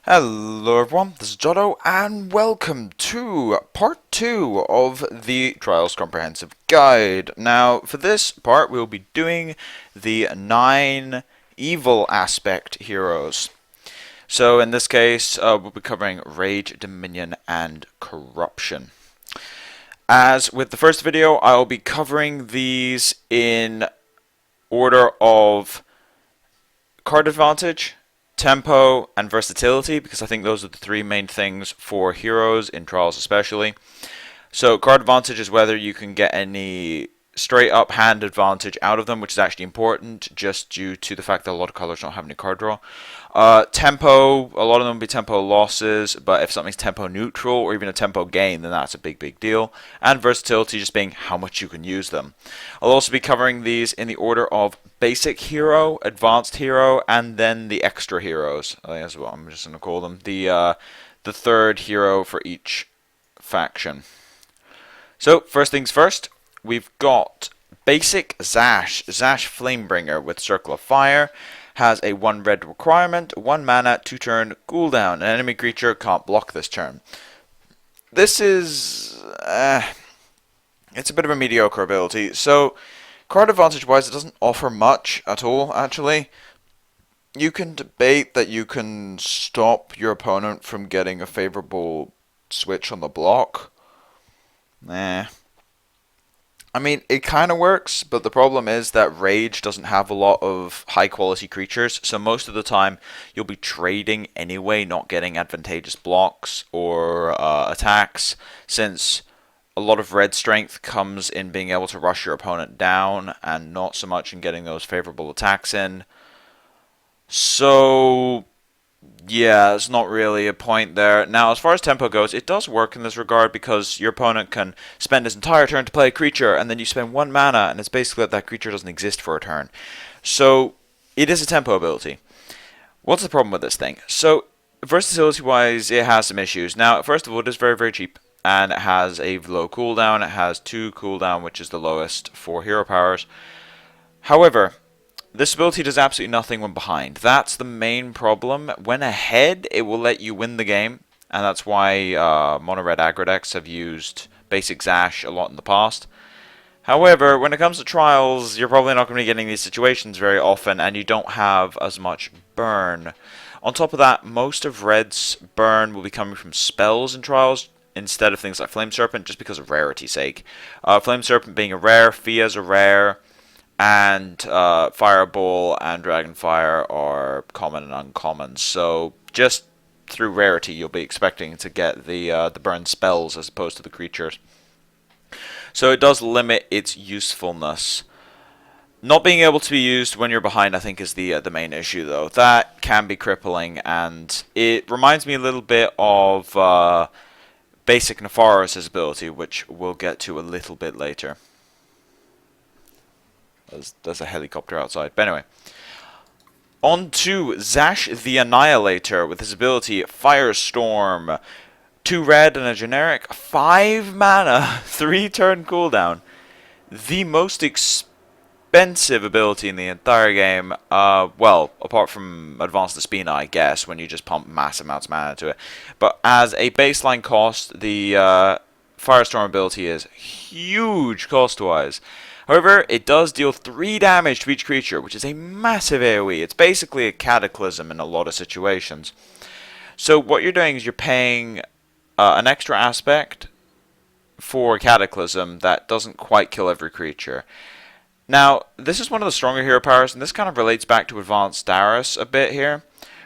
Hello everyone, this is Jotto, and welcome to part 2 of the Trials Comprehensive Guide. Now, for this part, we'll be doing the 9 evil aspect heroes. So, in this case, we'll be covering Rage, Dominion, and Corruption. As with the first video, I'll be covering these in order of card advantage, tempo, and versatility, because I think those are the three main things for heroes in Trials especially. So card advantage is whether you can get any straight up hand advantage out of them, which is actually important just due to the fact that a lot of colors don't have any card draw. Tempo, a lot of them will be tempo losses, but if something's tempo neutral or even a tempo gain, then that's a big deal. And versatility just being how much you can use them. I'll also be covering these in the order of basic hero, advanced hero, and then the extra heroes. I think that's what I'm just going to call them. The third hero for each faction. So, first things first, we've got basic Sash. Sash Flamebringer with Circle of Fire. Has a 1 red requirement, 1 mana, 2 turn cooldown. An enemy creature can't block this turn. This is... it's a bit of a mediocre ability. So, card advantage wise, it doesn't offer much at all, actually. You can debate that you can stop your opponent from getting a favorable switch on the block. I mean, it kind of works, but the problem is that Rage doesn't have a lot of high-quality creatures, so most of the time you'll be trading anyway, not getting advantageous blocks or attacks, since a lot of red strength comes in being able to rush your opponent down, and not so much in getting those favorable attacks in. So, yeah, it's not really a point there. Now, as far as tempo goes, it does work in this regard because your opponent can spend his entire turn to play a creature, and then you spend 1 mana, and it's basically that that creature doesn't exist for a turn. So, it is a tempo ability. What's the problem with this thing? So, versatility-wise, it has some issues. Now, first of all, it is very cheap, and it has a low cooldown. It has 2 cooldown, which is the lowest for hero powers. However, this ability does absolutely nothing when behind. That's the main problem. When ahead, it will let you win the game, and that's why mono-red aggro decks have used basic Sash a lot in the past. However, when it comes to Trials, you're probably not going to be getting these situations very often, and you don't have as much burn. On top of that, most of Red's burn will be coming from spells in Trials, instead of things like Flame Serpent, just because of rarity's sake. Flame Serpent being a rare, Fia's a rare, and Fireball and Dragonfire are common and uncommon. So just through rarity, you'll be expecting to get the burn spells as opposed to the creatures. So it does limit its usefulness. Not being able to be used when you're behind, I think, is the main issue, though. That can be crippling, and it reminds me a little bit of basic Nefaris' ability, which we'll get to a little bit later. There's a helicopter outside. But anyway. On to Sash the Annihilator with his ability Firestorm. 2 red and a generic. 5 mana. 3 turn cooldown. The most expensive ability in the entire game. Well, apart from Advanced Spellweaver, I guess, when you just pump massive amounts of mana into it. But as a baseline cost, the Firestorm ability is huge cost-wise. However, it does deal 3 damage to each creature, which is a massive AoE. It's basically a cataclysm in a lot of situations. So what you're doing is you're paying an extra aspect for cataclysm that doesn't quite kill every creature. Now, this is one of the stronger hero powers, and this kind of relates back to Advanced Darius a bit here,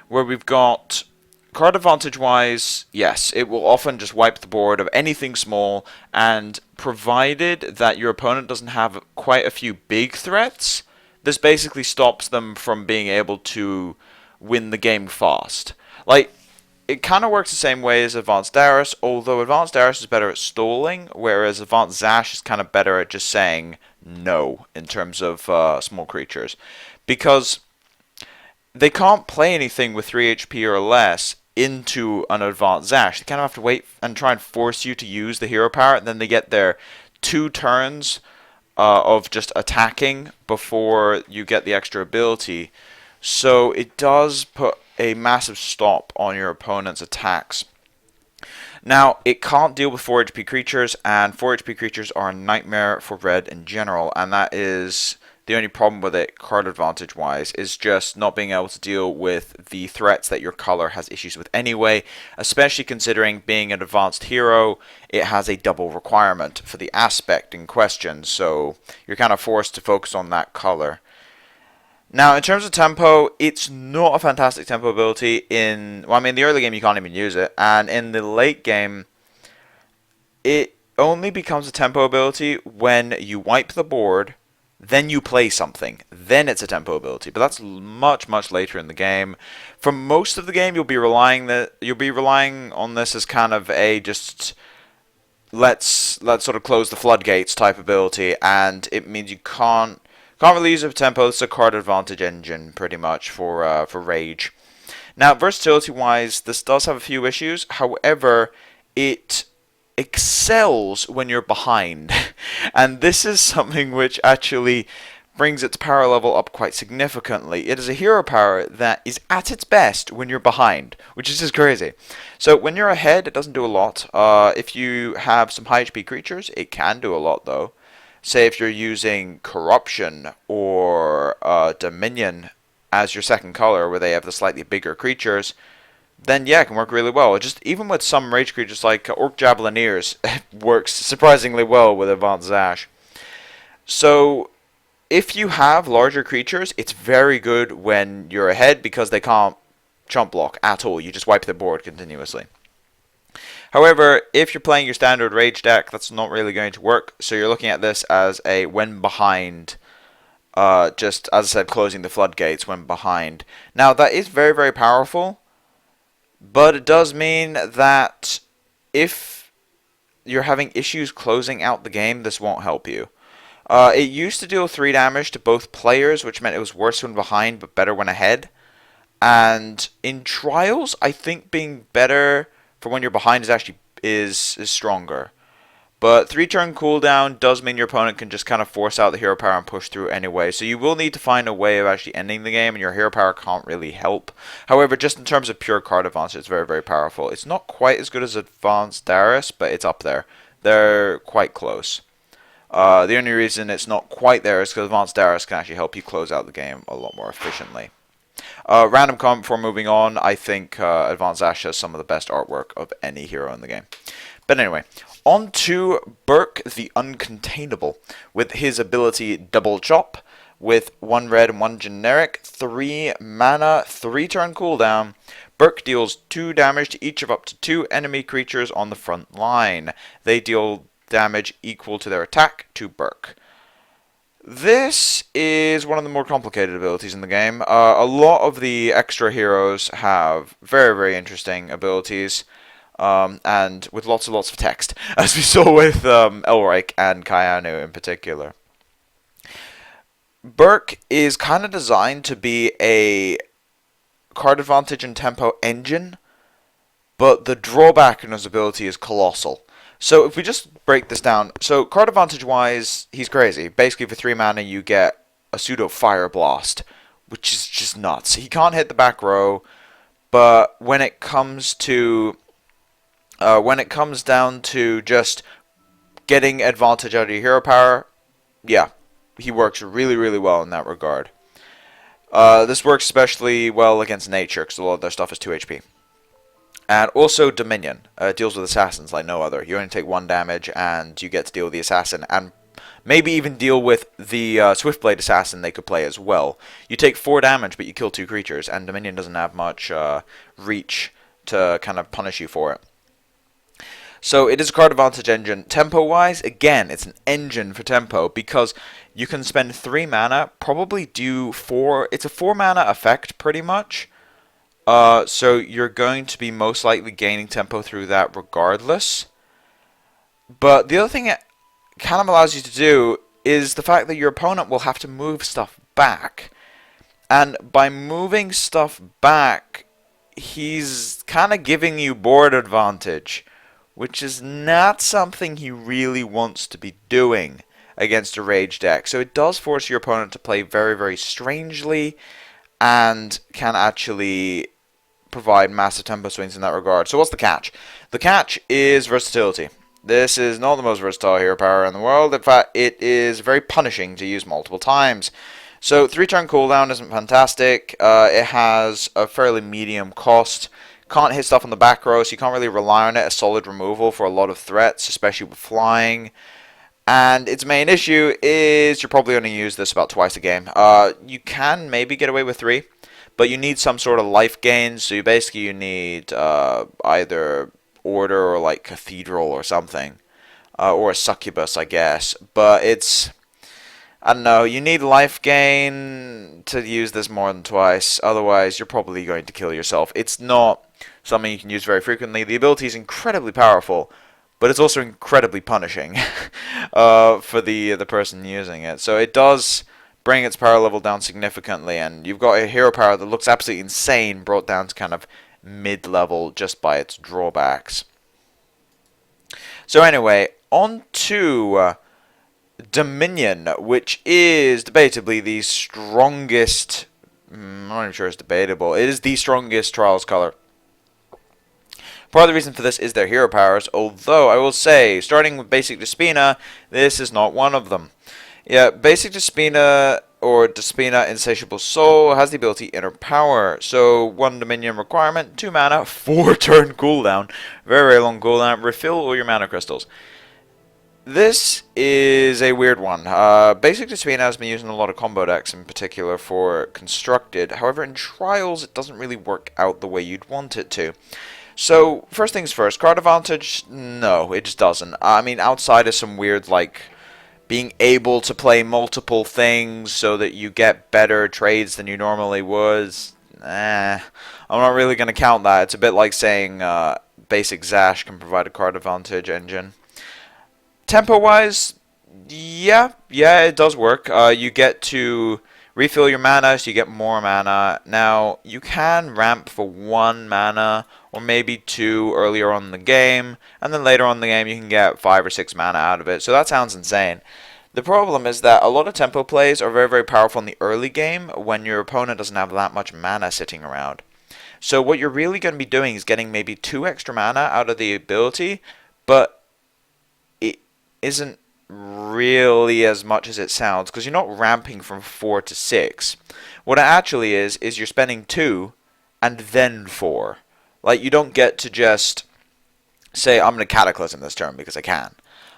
where we've got... Card advantage-wise, yes, it will often just wipe the board of anything small, and provided that your opponent doesn't have quite a few big threats, this basically stops them from being able to win the game fast. Like, it kind of works the same way as Advanced Darius, although Advanced Darius is better at stalling, whereas Advanced Sash is kind of better at just saying no in terms of small creatures. Because they can't play anything with 3 HP or less into an Advanced Sash. They kind of have to wait and try and force you to use the hero power, and then they get their 2 turns of just attacking before you get the extra ability. So it does put a massive stop on your opponent's attacks. Now, it can't deal with 4 HP creatures, and 4 HP creatures are a nightmare for red in general, and that is the only problem with it, card advantage wise, is just not being able to deal with the threats that your color has issues with anyway, especially considering being an advanced hero, it has a double requirement for the aspect in question, so you're kind of forced to focus on that color. Now, in terms of tempo, it's not a fantastic tempo ability in the early game you can't even use it, and in the late game, it only becomes a tempo ability when you wipe the board, then you play something, then it's a tempo ability. But that's much, much later in the game. For most of the game, you'll be relying on this as kind of a just let's sort of close the floodgates type ability, and it means you can't really use it for tempo. It's a card advantage engine pretty much for rage. Now, versatility wise, this does have a few issues. However, it excels when you're behind, and this is something which actually brings its power level up quite significantly. It is a hero power that is at its best when you're behind, which is just crazy. So when you're ahead, it doesn't do a lot. If you have some high HP creatures, it can do a lot though. Say if you're using corruption or dominion as your second color, where they have the slightly bigger creatures, then yeah, it can work really well. Just even with some rage creatures like Orc Javeliniers, it works surprisingly well with Advanced Sash. So if you have larger creatures, it's very good when you're ahead because they can't chump block at all. You just wipe the board continuously. However, if you're playing your standard rage deck, that's not really going to work. So you're looking at this as a when behind, just as I said, closing the floodgates when behind. Now that is very, very powerful. But it does mean that if you're having issues closing out the game, this won't help you. It used to deal 3 damage to both players, which meant it was worse when behind, but better when ahead. And in Trials, I think being better for when you're behind is stronger. But 3-turn cooldown does mean your opponent can just kind of force out the hero power and push through anyway. So you will need to find a way of actually ending the game, and your hero power can't really help. However, just in terms of pure card advantage, it's very, very powerful. It's not quite as good as Advanced Darius, but it's up there. They're quite close. The only reason it's not quite there is because Advanced Darius can actually help you close out the game a lot more efficiently. Random comment before moving on, I think Advanced Ash has some of the best artwork of any hero in the game. But anyway, on to Berk the Uncontainable, with his ability Double Chop, with 1 red and 1 generic, 3 mana, 3-turn cooldown. Berk deals 2 damage to each of up to 2 enemy creatures on the front line. They deal damage equal to their attack to Berk. This is one of the more complicated abilities in the game. A lot of the extra heroes have very, very interesting abilities. And with lots and lots of text, as we saw with Elric and Kayanu in particular. Berk is kind of designed to be a card advantage and tempo engine, but the drawback in his ability is colossal. So if we just break this down, so card advantage wise, he's crazy. Basically for 3 mana you get a pseudo Fire Blast, which is just nuts. He can't hit the back row, but when it comes down to just getting advantage out of your hero power, yeah, he works really, really well in that regard. This works especially well against nature, because a lot of their stuff is 2 HP. And also Dominion. Deals with assassins like no other. You only take 1 damage, and you get to deal with the assassin, and maybe even deal with the Swiftblade assassin they could play as well. You take 4 damage, but you kill 2 creatures, and Dominion doesn't have much reach to kind of punish you for it. So it is a card advantage engine. Tempo-wise, again, it's an engine for tempo, because you can spend 3 mana, probably do 4... It's a 4 mana effect, pretty much. So you're going to be most likely gaining tempo through that regardless. But the other thing it kind of allows you to do is the fact that your opponent will have to move stuff back. And by moving stuff back, he's kind of giving you board advantage, which is not something he really wants to be doing against a rage deck. So it does force your opponent to play very, very strangely, and can actually provide massive tempo swings in that regard. So what's the catch? The catch is versatility. This is not the most versatile hero power in the world. In fact, it is very punishing to use multiple times. So 3-turn cooldown isn't fantastic. It has a fairly medium cost. Can't hit stuff on the back row, so you can't really rely on it as solid removal for a lot of threats, especially with flying. And its main issue is you're probably going to use this about twice a game. You can maybe get away with 3, but you need some sort of life gain, so you need either Order or like Cathedral or something. Or a Succubus, I guess. But it's... I don't know, you need life gain to use this more than twice, otherwise you're probably going to kill yourself. It's not something you can use very frequently. The ability is incredibly powerful, but it's also incredibly punishing for the person using it. So it does bring its power level down significantly, and you've got a hero power that looks absolutely insane, brought down to kind of mid-level just by its drawbacks. So anyway, on to Dominion, which is debatably the strongest... I'm not even sure it's debatable. It is the strongest Trials color. Part of the reason for this is their hero powers, although I will say, starting with Basic Despina, this is not one of them. Yeah, Basic Despina, or Despina Insatiable Soul, has the ability Inner Power. So, 1 Dominion requirement, 2 mana, 4-turn cooldown. Very, very long cooldown. Refill all your mana crystals. This is a weird one. Basic Despina has been used in a lot of combo decks, in particular for Constructed. However, in Trials, it doesn't really work out the way you'd want it to. So, first things first, card advantage? No, it just doesn't. I mean, outside of some weird, like, being able to play multiple things so that you get better trades than you normally would, I'm not really going to count that. It's a bit like saying Basic Sash can provide a card advantage engine. Tempo-wise, yeah, it does work. You get to refill your mana, so you get more mana. Now, you can ramp for 1 mana, or maybe 2 earlier on in the game, and then later on in the game you can get 5 or 6 mana out of it, so that sounds insane. The problem is that a lot of tempo plays are very, very powerful in the early game when your opponent doesn't have that much mana sitting around. So what you're really going to be doing is getting maybe 2 extra mana out of the ability, but isn't really as much as it sounds, because you're not ramping from 4 to 6. What it actually is you're spending 2 and then 4. Like, you don't get to just say, I'm going to Cataclysm this turn because I can.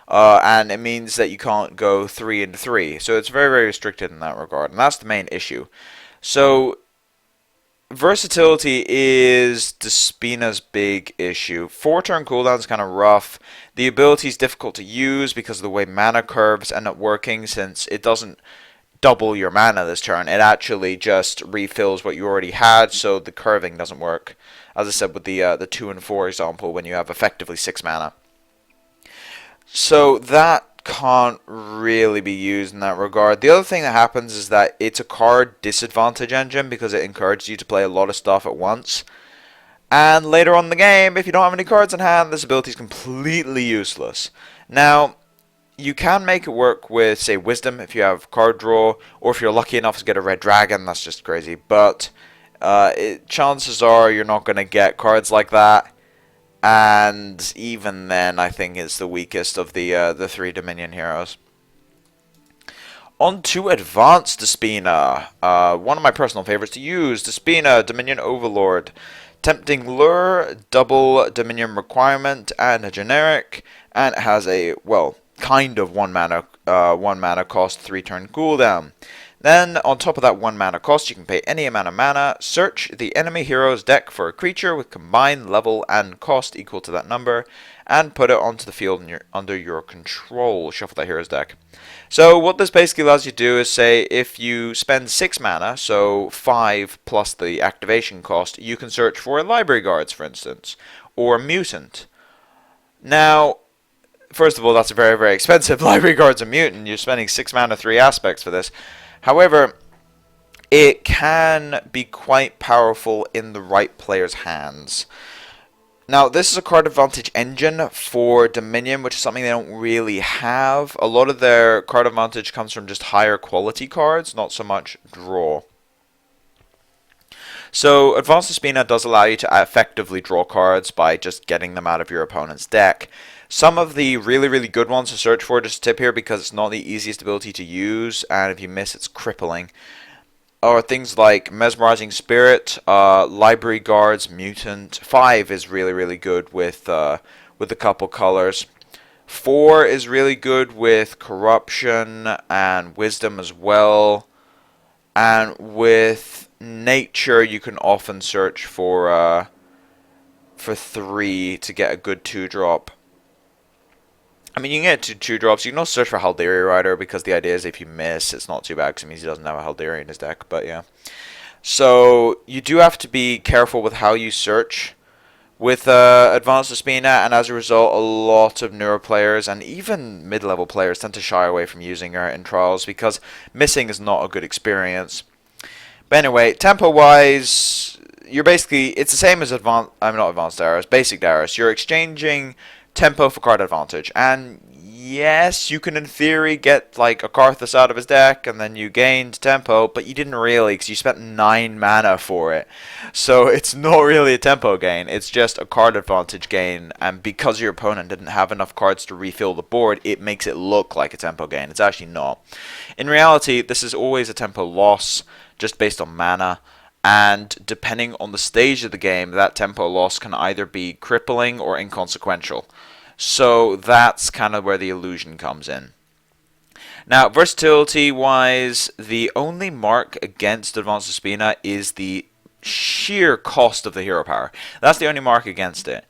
And it means that you can't go 3 into 3. So it's very, very restricted in that regard, and that's the main issue. So versatility is Despina's big issue. 4-turn cooldown is kind of rough. The ability is difficult to use because of the way mana curves end up working, since it doesn't double your mana this turn. It actually just refills what you already had, so the curving doesn't work. As I said with the 2 and 4 example, when you have effectively 6 mana. So that can't really be used in that regard. The other thing that happens is that it's a card disadvantage engine because it encourages you to play a lot of stuff at once. And later on in the game, if you don't have any cards in hand, this ability is completely useless. Now, you can make it work with, say, Wisdom if you have card draw, or if you're lucky enough to get a red dragon, that's just crazy. But chances are you're not going to get cards like that. And even then, I think it's the weakest of the 3 Dominion heroes. On to Advanced Despina. One of my personal favorites to use. Despina, Dominion Overlord. Tempting Lure, double Dominion requirement, and a generic. And it has a, well, kind of 1 mana cost, 3-turn cooldown. Then, on top of that 1 mana cost, you can pay any amount of mana, search the enemy hero's deck for a creature with combined level and cost equal to that number, and put it onto the field under your control. Shuffle that hero's deck. So, what this basically allows you to do is say, if you spend 6 mana, so 5 plus the activation cost, you can search for library guards, for instance, or mutant. Now, first of all, that's a very, very expensive. Library guards and mutant. You're spending 6 mana, 3 aspects for this. However, it can be quite powerful in the right player's hands. Now, this is a card advantage engine for Dominion, which is something they don't really have. A lot of their card advantage comes from just higher quality cards, not so much draw. So Advanced Spina does allow you to effectively draw cards by just getting them out of your opponent's deck. Some of the really, really good ones to search for, just a tip here, because it's not the easiest ability to use, and if you miss, it's crippling, are things like Mesmerizing Spirit, Library Guards, Mutant. 5 is really, really good with a couple colors. 4 is really good with Corruption and Wisdom as well. And with Nature, you can often search for 3 to get a good 2-drop. I mean, you can get 2-drops. You can also search for Haldari Rider, because the idea is if you miss, it's not too bad, because it means he doesn't have a Haldari in his deck, but yeah. So, you do have to be careful with how you search with Advanced Spina, and as a result, a lot of newer players, and even mid-level players, tend to shy away from using her in Trials, because missing is not a good experience. But anyway, tempo-wise, you're basically, it's the same as not Advanced Darius, Basic Darius. You're exchanging tempo for card advantage, and yes, you can in theory get like a Karthus out of his deck and then you gained tempo, but you didn't really, because you spent 9 mana for it, so it's not really a tempo gain, it's just a card advantage gain, and because your opponent didn't have enough cards to refill the board, it makes it look like a tempo gain. It's actually not. In reality, this is always a tempo loss, just based on mana. And depending on the stage of the game, that tempo loss can either be crippling or inconsequential. So that's kind of where the illusion comes in. Now, versatility-wise, the only mark against Advanced Spina is the sheer cost of the hero power. That's the only mark against it.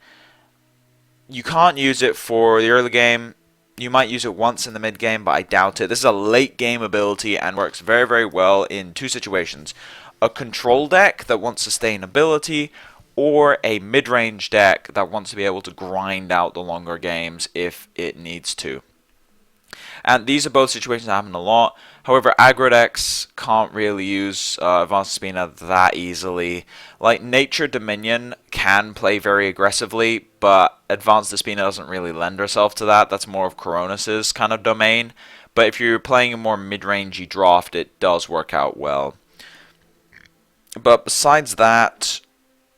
You can't use it for the early game. You might use it once in the mid game, but I doubt it. This is a late game ability and works very, very well in 2 situations. A control deck that wants sustainability, or a mid-range deck that wants to be able to grind out the longer games if it needs to. And these are both situations that happen a lot. However, aggro decks can't really use Advanced Spina that easily. Like, Nature Dominion can play very aggressively, but Advanced Spina doesn't really lend herself to that. That's more of Coronis' kind of domain. But if you're playing a more mid-rangey draft, it does work out well. But besides that,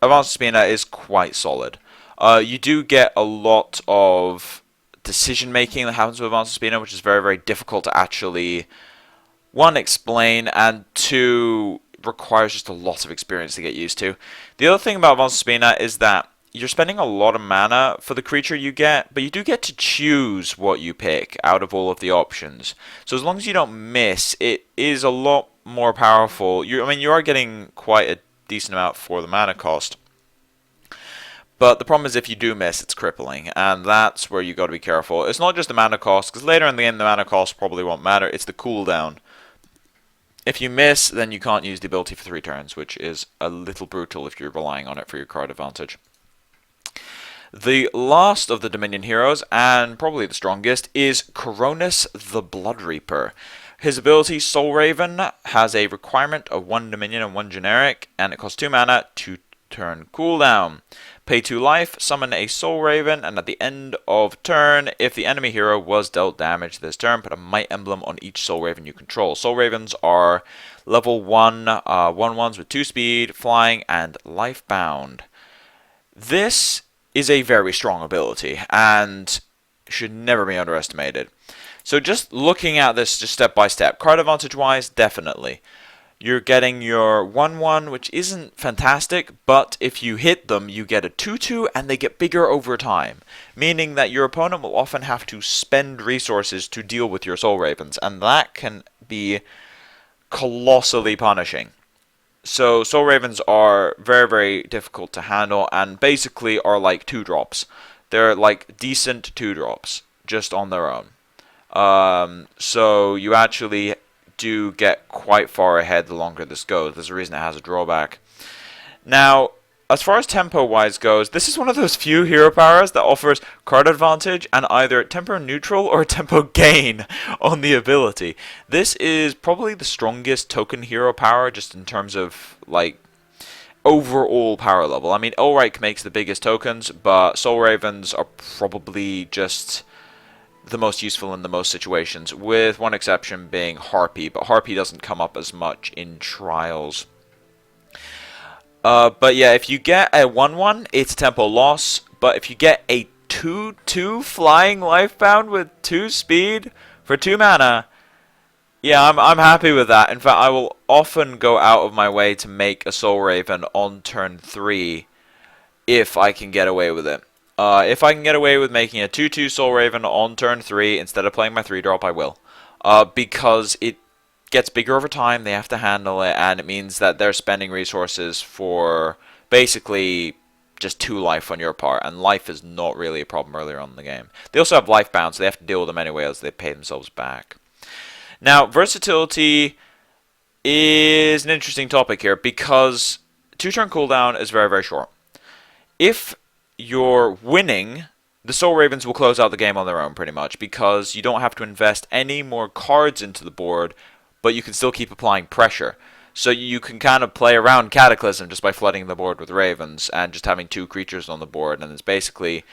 Advanced Spina is quite solid. You do get a lot of decision making that happens with Advanced Spina, which is very, very difficult to actually, 1, explain, and 2, requires just a lot of experience to get used to. The other thing about Advanced Spina is that you're spending a lot of mana for the creature you get, but you do get to choose what you pick out of all of the options. So as long as you don't miss, it is a lot more powerful. You are getting quite a decent amount for the mana cost. But the problem is if you do miss, it's crippling, and that's where you got to be careful. It's not just the mana cost, because later in the game the mana cost probably won't matter, it's the cooldown. If you miss, then you can't use the ability for 3 turns, which is a little brutal if you're relying on it for your card advantage. The last of the Dominion heroes, and probably the strongest, is Coronis the Blood Reaper. His ability, Soul Raven, has a requirement of 1 Dominion and 1 generic, and it costs 2 mana, 2 turn cooldown. Pay 2 life, summon a Soul Raven, and at the end of turn, if the enemy hero was dealt damage this turn, put a Might Emblem on each Soul Raven you control. Soul Ravens are level 1, 1/1s with 2 speed, flying, and life bound. This is a very strong ability, and should never be underestimated. So just looking at this just step by step, card advantage wise, definitely. You're getting your 1/1, which isn't fantastic, but if you hit them, you get a 2/2, and they get bigger over time. Meaning that your opponent will often have to spend resources to deal with your Soul Ravens, and that can be colossally punishing. So Soul Ravens are very, very difficult to handle, and basically are like 2-drops. They're like decent 2-drops, just on their own. So you actually do get quite far ahead the longer this goes. There's a reason it has a drawback. Now, as far as tempo-wise goes, this is one of those few hero powers that offers card advantage and either tempo neutral or tempo gain on the ability. This is probably the strongest token hero power just in terms of, like, overall power level. I mean, Ulrich makes the biggest tokens, but Soul Ravens are probably just the most useful in the most situations, with one exception being Harpy, but Harpy doesn't come up as much in Trials. But yeah, if you get a 1/1, it's a tempo loss. But if you get a 2/2 flying lifebound with 2 speed for 2 mana, yeah, I'm happy with that. In fact, I will often go out of my way to make a Soul Raven on turn 3 if I can get away with it. If I can get away with making a 2/2 Soul Raven on turn 3 instead of playing my 3-drop, I will. Because it gets bigger over time, they have to handle it, and it means that they're spending resources for basically just 2 life on your part, and life is not really a problem earlier on in the game. They also have life bound, so they have to deal with them anyway as they pay themselves back. Now, versatility is an interesting topic here because 2-turn cooldown is very, very short. If you're winning, the Soul Ravens will close out the game on their own pretty much because you don't have to invest any more cards into the board, but you can still keep applying pressure. So you can kind of play around Cataclysm just by flooding the board with Ravens and just having 2 creatures on the board, and it's basically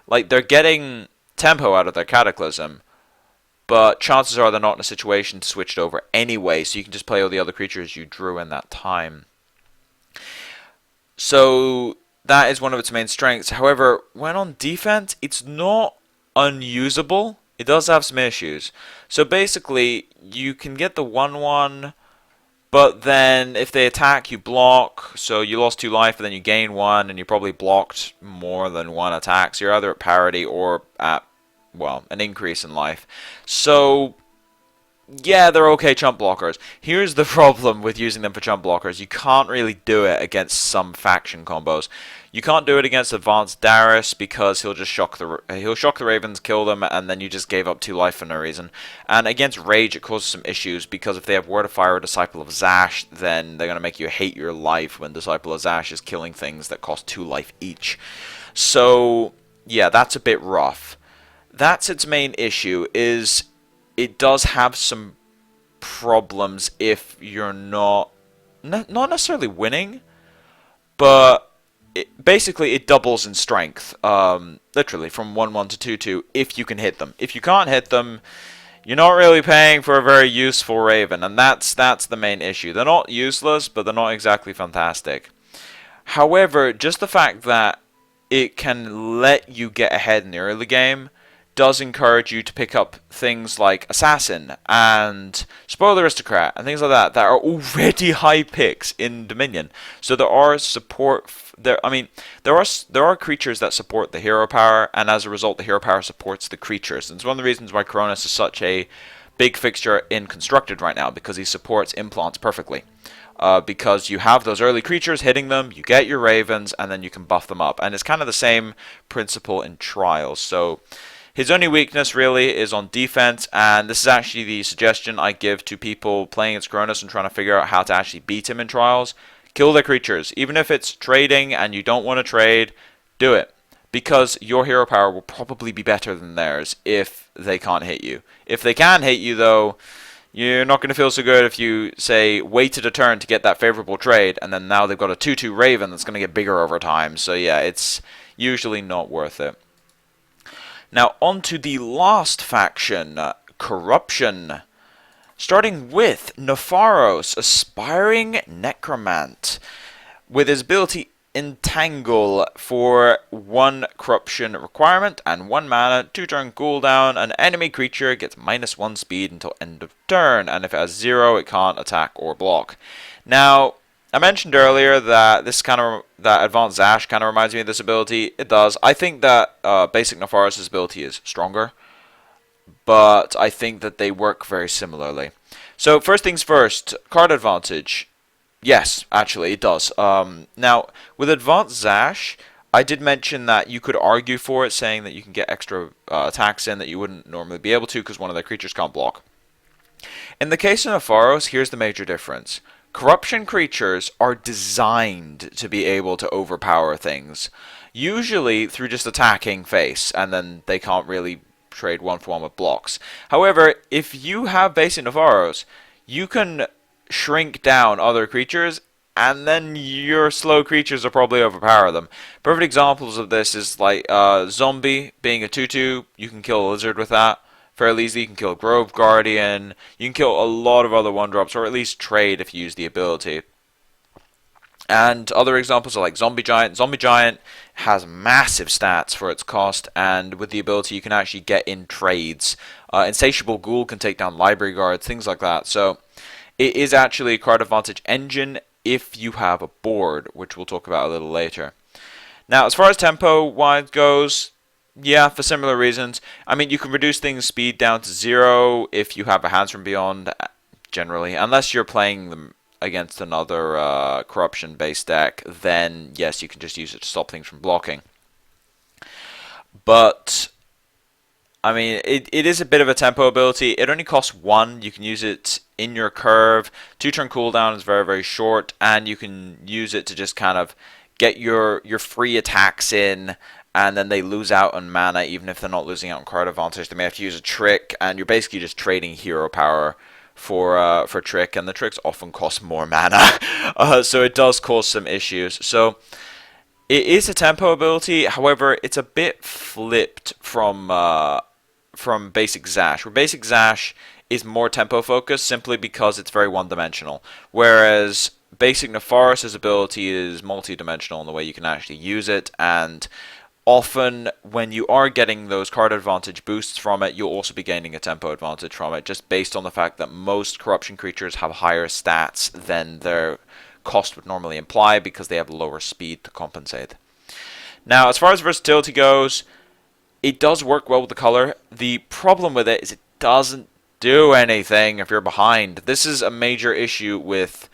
like they're getting tempo out of their Cataclysm, but chances are they're not in a situation to switch it over anyway, so you can just play all the other creatures you drew in that time. So that is one of its main strengths. However, when on defense, it's not unusable. It does have some issues. So basically, you can get the 1/1, but then if they attack, you block. So you lost 2 life, but then you gain 1, and you probably blocked more than 1 attack. So you're either at parity or at, well, an increase in life. So yeah, they're okay chump blockers. Here's the problem with using them for chump blockers. You can't really do it against some faction combos. You can't do it against Advanced Darius because he'll just shock the Ravens, kill them, and then you just gave up 2 life for no reason. And against Rage, it causes some issues because if they have Word of Fire or Disciple of Sash, then they're going to make you hate your life when Disciple of Sash is killing things that cost 2 life each. So yeah, that's a bit rough. That's its main issue, is it does have some problems if you're not necessarily winning, but basically it doubles in strength, literally from 1/1 to 2/2 if you can hit them. If you can't hit them, you're not really paying for a very useful Raven, and that's the main issue. They're not useless, but they're not exactly fantastic. However, just the fact that it can let you get ahead in the early game does encourage you to pick up things like Assassin and Spoiled Aristocrat and things like that that are already high picks in Dominion. So there are support there. I mean, there are creatures that support the hero power, and as a result, the hero power supports the creatures. And it's one of the reasons why Coronis is such a big fixture in Constructed right now, because he supports implants perfectly. Because you have those early creatures hitting them, you get your Ravens, and then you can buff them up. And it's kind of the same principle in Trials. So his only weakness really is on defense, and this is actually the suggestion I give to people playing against Coronis and trying to figure out how to actually beat him in Trials. Kill their creatures. Even if it's trading and you don't want to trade, do it. Because your hero power will probably be better than theirs if they can't hit you. If they can hit you, though, you're not going to feel so good if you, say, waited a turn to get that favorable trade, and then now they've got a 2/2 Raven that's going to get bigger over time. So yeah, it's usually not worth it. Now, on to the last faction, Corruption. Starting with Nepharos, Aspiring Necromant, with his ability Entangle for 1 Corruption requirement and 1 mana, 2-turn cooldown. An enemy creature gets -1 speed until end of turn, and if it has 0, it can't attack or block. Now, I mentioned earlier that that Advanced Sash kind of reminds me of this ability. It does. I think that basic Nepharos' ability is stronger, but I think that they work very similarly. So first things first, card advantage. Yes, actually, it does. Now, with Advanced Sash, I did mention that you could argue for it, saying that you can get extra attacks in that you wouldn't normally be able to because one of their creatures can't block. In the case of Nepharos, here's the major difference. Corruption creatures are designed to be able to overpower things, usually through just attacking face, and then they can't really trade 1-for-1 with blocks. However, if you have basic Nepharos, you can shrink down other creatures, and then your slow creatures will probably overpower them. Perfect examples of this is like Zombie being a 2/2, you can kill a lizard with that fairly easily. You can kill a Grove Guardian, you can kill a lot of other 1-drops, or at least trade if you use the ability. And other examples are like Zombie Giant. Zombie Giant has massive stats for its cost, and with the ability you can actually get in trades. Insatiable Ghoul can take down Library Guards, things like that. So it is actually a card advantage engine if you have a board, which we'll talk about a little later. Now, as far as tempo-wise goes, yeah, for similar reasons. I mean, you can reduce things speed down to 0 if you have a Hands from Beyond, generally. Unless you're playing them against another corruption-based deck, then yes, you can just use it to stop things from blocking. But I mean, it is a bit of a tempo ability. It only costs 1. You can use it in your curve. 2-turn cooldown is very, very short, and you can use it to just kind of get your free attacks in, and then they lose out on mana, even if they're not losing out on card advantage. They may have to use a trick, and you're basically just trading hero power for trick, and the tricks often cost more mana, so it does cause some issues. So it is a tempo ability. However, it's a bit flipped from basic Zash, where basic Zash is more tempo focused simply because it's very one-dimensional, whereas basic Nepharos' ability is multi-dimensional in the way you can actually use it, and often when you are getting those card advantage boosts from it, you'll also be gaining a tempo advantage from it, just based on the fact that most corruption creatures have higher stats than their cost would normally imply because they have lower speed to compensate. Now, as far as versatility goes, it does work well with the color. The problem with it is it doesn't do anything if you're behind. This is a major issue with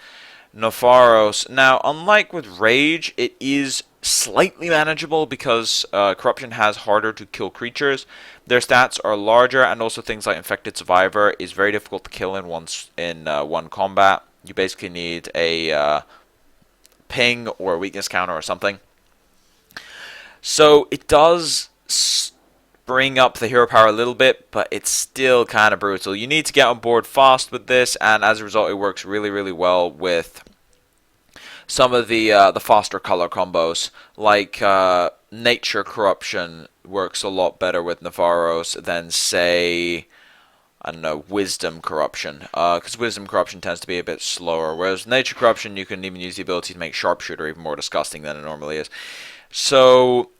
Nepharos. Now, unlike with Rage, it is slightly manageable because Corruption has harder to kill creatures. Their stats are larger, and also things like Infected Survivor is very difficult to kill in one combat. You basically need a ping or a weakness counter or something. So it does bring up the hero power a little bit, but it's still kind of brutal. You need to get on board fast with this, and as a result, it works really, really well with some of the faster color combos, like Nature Corruption works a lot better with Nepharos than, say, I don't know, Wisdom Corruption, because Wisdom Corruption tends to be a bit slower, whereas Nature Corruption, you can even use the ability to make Sharpshooter even more disgusting than it normally is. So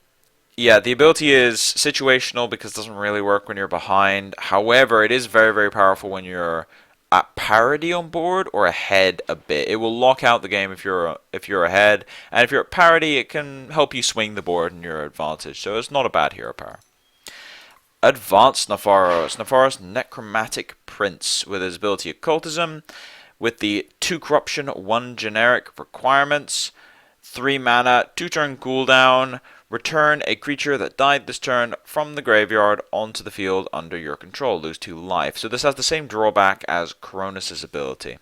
yeah, the ability is situational because it doesn't really work when you're behind. However, it is very, very powerful when you're at parity on board or ahead a bit. It will lock out the game if you're ahead, and if you're at parity, it can help you swing the board in your advantage. So it's not a bad hero power. Advanced Nepharos. Nepharos Necromantic Prince with his ability Occultism, with the 2 Corruption, 1 Generic requirements, 3 mana, 2-turn cooldown. Return a creature that died this turn from the graveyard onto the field under your control. Lose 2 life. So this has the same drawback as Coronis' ability.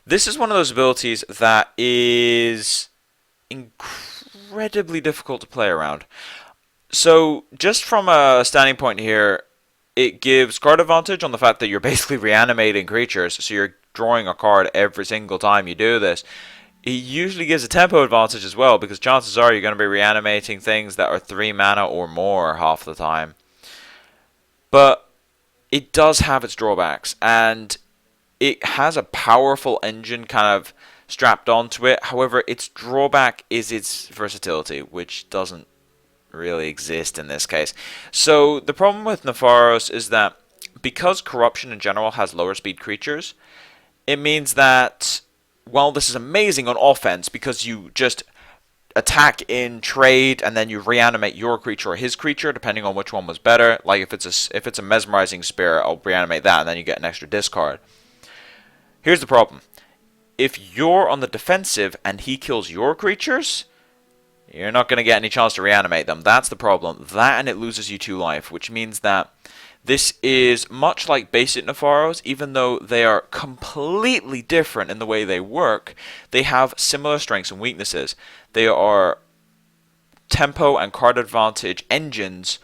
This is one of those abilities that is incredibly difficult to play around. So just from a standing point here, it gives card advantage on the fact that you're basically reanimating creatures, so you're drawing a card every single time you do this. It usually gives a tempo advantage as well, because chances are you're going to be reanimating things that are 3 mana or more half the time. But it does have its drawbacks, and it has a powerful engine kind of strapped onto it. However, its drawback is its versatility, which doesn't really exist in this case. So the problem with Nepharos is that because Corruption in general has lower speed creatures, it means that while this is amazing on offense because you just attack in trade and then you reanimate your creature or his creature depending on which one was better. Like if it's a mesmerizing spirit, I'll reanimate that and then you get an extra discard. Here's the problem. If you're on the defensive and he kills your creatures, you're not going to get any chance to reanimate them. That's the problem. That and it loses you 2 life, which means that this is much like basic Nepharos, even though they are completely different in the way they work. They have similar strengths and weaknesses. They are tempo and card advantage engines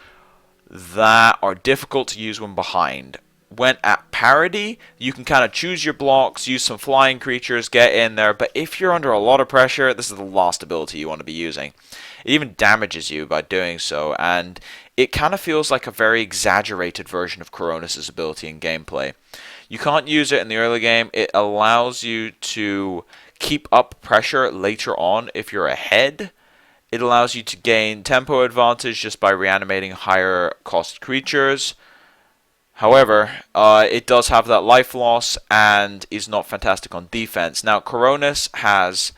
that are difficult to use when behind. When at parity, you can kind of choose your blocks, use some flying creatures, get in there, but if you're under a lot of pressure, this is the last ability you want to be using. It even damages you by doing so, and it kind of feels like a very exaggerated version of Coronis' ability in gameplay. You can't use it in the early game. It allows you to keep up pressure later on if you're ahead. It allows you to gain tempo advantage just by reanimating higher cost creatures. However, it does have that life loss and is not fantastic on defense. Now, Coronis has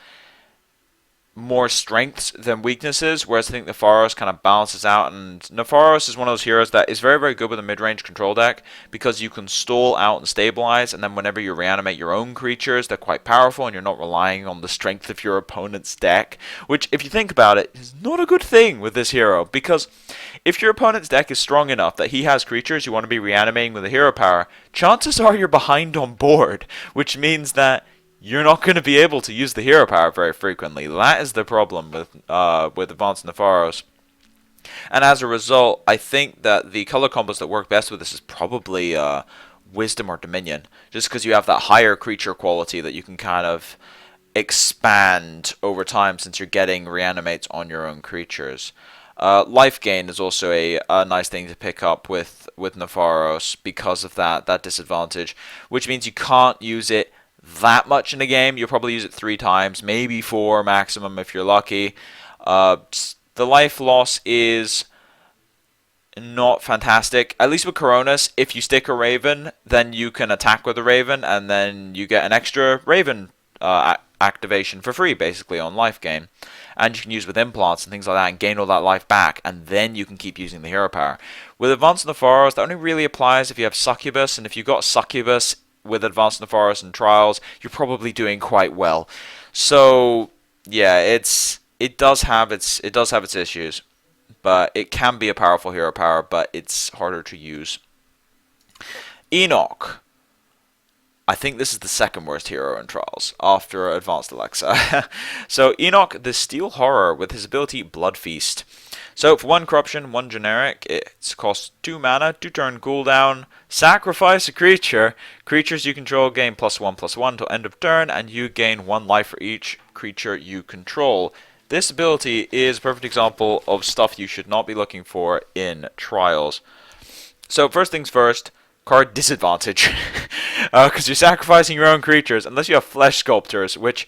more strengths than weaknesses, whereas I think Nepharos kind of balances out, and Nepharos is one of those heroes that is very, very good with a mid-range control deck because you can stall out and stabilize, and then whenever you reanimate your own creatures, they're quite powerful, and you're not relying on the strength of your opponent's deck, which, if you think about it, is not a good thing with this hero, because if your opponent's deck is strong enough that he has creatures you want to be reanimating with a hero power, chances are you're behind on board, which means that you're not going to be able to use the hero power very frequently. That is the problem with Advanced Nepharos. And as a result, I think that the color combos that work best with this is probably Wisdom or Dominion, just because you have that higher creature quality that you can kind of expand over time since you're getting reanimates on your own creatures. Life gain is also a nice thing to pick up with Nepharos because of that disadvantage, which means you can't use it that much in a game. You'll probably use it 3 times, maybe 4 maximum if you're lucky. The life loss is not fantastic. At least with Coronis, if you stick a Raven, then you can attack with a Raven, and then you get an extra Raven activation for free, basically, on life gain. And you can use with implants and things like that and gain all that life back, and then you can keep using the hero power. With Advanced Nepharos, that only really applies if you have Succubus, and if you've got Succubus with Advanced Nepharos and Trials, you're probably doing quite well. So yeah, it does have its issues, but it can be a powerful hero power, but it's harder to use. Enoch. I think this is the second worst hero in Trials after Advanced Alexa. So Enoch, the Steel Horror, with his ability Blood Feast. So for 1 corruption, 1 generic, it costs 2 mana, 2 turn cooldown, sacrifice a creature. Creatures you control gain +1/+1 till end of turn, and you gain 1 life for each creature you control. This ability is a perfect example of stuff you should not be looking for in Trials. So first things first, card disadvantage. Because you're sacrificing your own creatures, unless you have Flesh Sculptors, which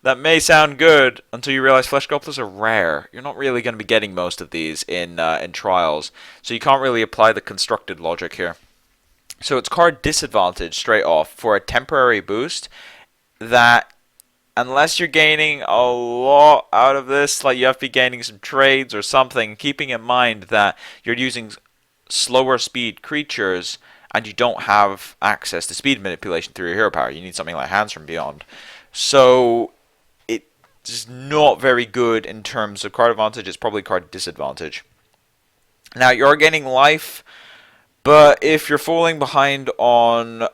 that may sound good until you realize Flesh Sculptors are rare. You're not really going to be getting most of these in Trials, so you can't really apply the constructed logic here. So it's card disadvantage straight off for a temporary boost that, unless you're gaining a lot out of this, like you have to be gaining some trades or something, keeping in mind that you're using slower speed creatures and you don't have access to speed manipulation through your hero power. You need something like Hands from Beyond. So it's not very good in terms of card advantage. It's probably card disadvantage. Now, you're gaining life, but if you're falling behind on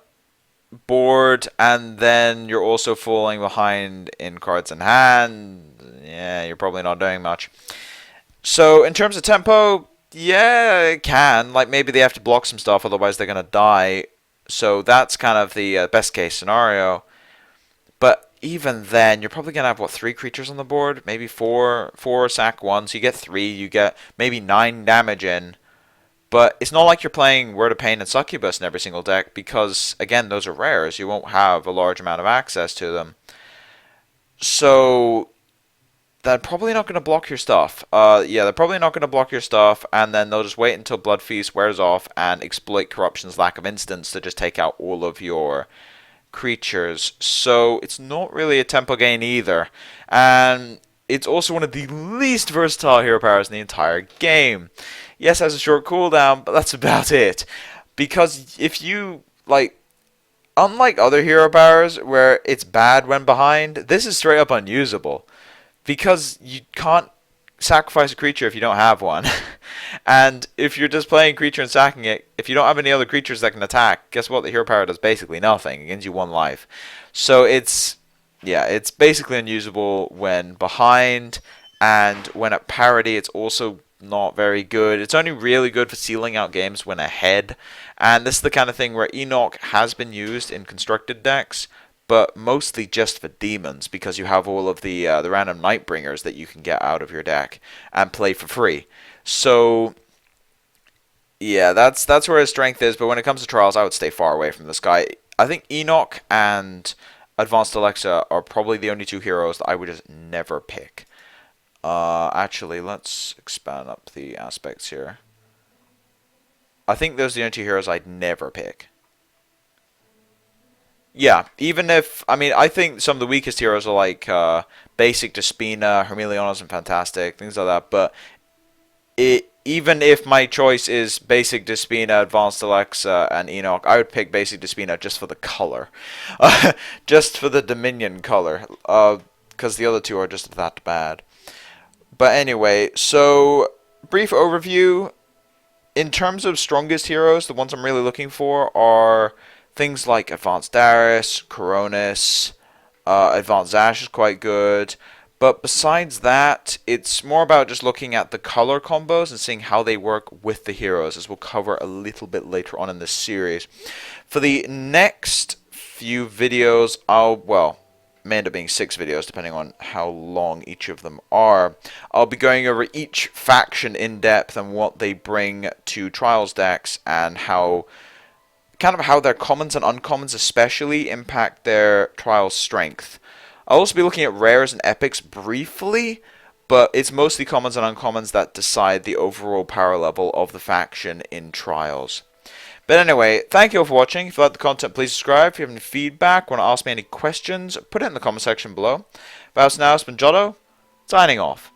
board and then you're also falling behind in cards in hand, yeah, you're probably not doing much. So in terms of tempo, yeah, it can. Like, maybe they have to block some stuff, otherwise they're going to die. So that's kind of the best case scenario. But even then, you're probably going to have, what, 3 creatures on the board? Maybe 4 sack 1, so you get 3, you get maybe 9 damage in. But it's not like you're playing Word of Pain and Succubus in every single deck, because, again, those are rares. You won't have a large amount of access to them. So they're probably not going to block your stuff. Yeah, they're probably not going to block your stuff, and then they'll just wait until Blood Feast wears off and exploit Corruption's lack of instance to just take out all of your creatures. So it's not really a tempo gain either, and it's also one of the least versatile hero powers in the entire game. Yes, it has a short cooldown, but that's about it. Because if you, like, unlike other hero powers where it's bad when behind, this is straight up unusable. Because you can't sacrifice a creature if you don't have one. And if you're just playing creature and sacking it, if you don't have any other creatures that can attack, guess what? The hero power does basically nothing. It gains you 1 life. So it's basically unusable when behind, and when at parity, it's also not very good. It's only really good for sealing out games when ahead. And this is the kind of thing where Enoch has been used in constructed decks, but mostly just for demons, because you have all of the random Nightbringers that you can get out of your deck and play for free. So yeah, that's where his strength is. But when it comes to Trials, I would stay far away from this guy. I think Enoch and Advanced Alexa are probably the only two heroes that I would just never pick. Actually, let's expand up the aspects here. I think those are the only two heroes I'd never pick. Yeah, even if, I mean, I think some of the weakest heroes are like Basic Despina, Hermelion and Fantastic, things like that, but even if my choice is Basic Despina, Advanced Alexa, and Enoch, I would pick Basic Despina just for the color. Just for the Dominion color, because the other two are just that bad. But anyway, so, brief overview. In terms of strongest heroes, the ones I'm really looking for are things like Advanced Darius, Coronis, Advanced Sash is quite good. But besides that, it's more about just looking at the color combos and seeing how they work with the heroes, as we'll cover a little bit later on in this series. For the next few videos, may end up being 6 videos depending on how long each of them are. I'll be going over each faction in depth and what they bring to Trials decks and how their commons and uncommons especially impact their Trials strength. I'll also be looking at rares and epics briefly, but it's mostly commons and uncommons that decide the overall power level of the faction in Trials. But anyway, thank you all for watching. If you like the content, please subscribe. If you have any feedback, want to ask me any questions, put it in the comment section below. But as now, it's been Jotto, signing off.